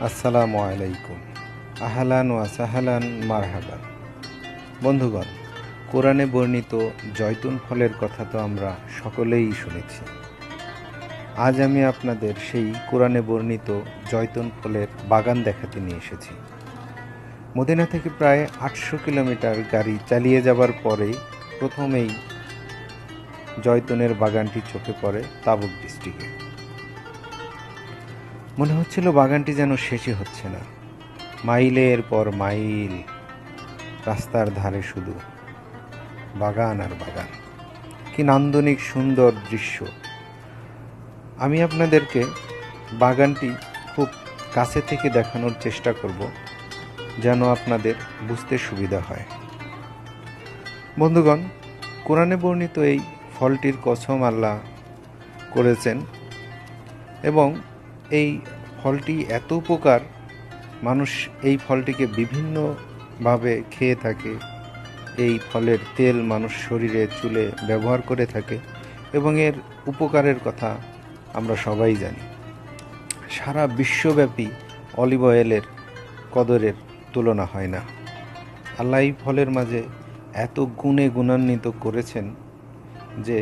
আসসালামু আলাইকুম, আহলান ওয়া সাহলান মারহাবান। বন্ধুগণ, কোরআনে বর্ণিত জয়তুন ফলের কথা তো আমরা সকলেই শুনেছি। আজ আমি আপনাদের সেই কোরআনে বর্ণিত জয়তুন ফলের বাগান দেখাতে নিয়ে এসেছি। মদিনা থেকে প্রায় 800 কিলোমিটার গাড়ি চালিয়ে যাবার পরেই প্রথমেই জয়তুনের বাগানটি চোখে পড়ে তাবুক ডিস্ট্রিক্টে। মনে হচ্ছিল বাগানটি যেন শেষই হচ্ছে না, মাইলের পর মাইল রাস্তার ধারে শুধু বাগান আর বাগান। কি নান্দনিক সুন্দর দৃশ্য! আমি আপনাদেরকে বাগানটি খুব কাছে থেকে দেখানোর চেষ্টা করব, যেন আপনাদের বুঝতে সুবিধা হয়। বন্ধুগণ, কোরআনে বর্ণিত এই ফলটির কসম আল্লাহ করেছেন এবং এই ফলটি এত উপকার, মানুষ এই ফলটিকে বিভিন্নভাবে খেয়ে থাকে। এই ফলের তেল মানুষ শরীরে চুলে ব্যবহার করে থাকে এবং এর উপকারের কথা আমরা সবাই জানি। সারা বিশ্বব্যাপী অলিভ অয়েলের কদরের তুলনা হয় না। আল্লাহ এই ফলের মাঝে এত গুণে গুণান্বিত করেছেন যে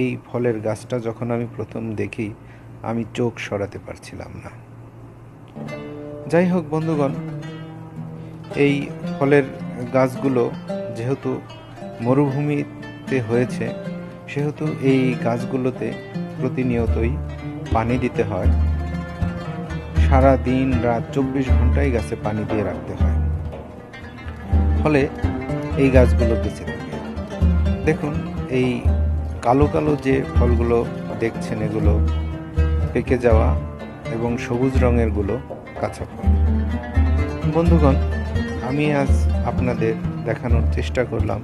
এই ফলের গাছটা যখন আমি প্রথম দেখি, আমি চোখ সরাতে পারছিলাম না। যাই হোক বন্ধুগণ, এই ফলের গাছগুলো যেহেতু মরুভূমিতে হয়েছে, সেহেতু এই গাছগুলোতে প্রতিনিয়তই পানি দিতে হয়। সারা দিন রাত 24 ঘন্টাই গাছে পানি দিয়ে রাখতে হয়, ফলে এই গাছগুলো বেঁচে থাকে। দেখুন, এই কালো কালো যে ফলগুলো দেখছেন, এগুলো পেকে যাওয়া এবং সবুজ রঙের গুলো কাঁচা ফল। বন্ধুগণ, আমি আজ আপনাদের দেখানোর চেষ্টা করলাম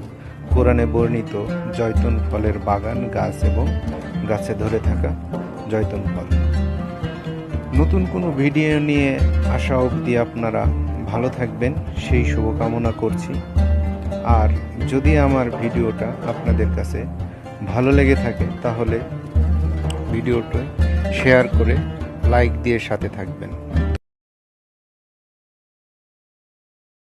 কোরআনে বর্ণিত জয়তুন ফলের বাগান, গাছ এবং গাছে ধরে থাকা জয়তুন ফল। নতুন কোনো ভিডিও নিয়ে আসা অবধি আপনারা ভালো থাকবেন, সেই শুভকামনা করছি। আর যদি আমার ভিডিওটা আপনাদের কাছে ভালো লেগে থাকে, তাহলে ভিডিওটা শেয়ার করে লাইক দিয়ে সাথে থাকবেন।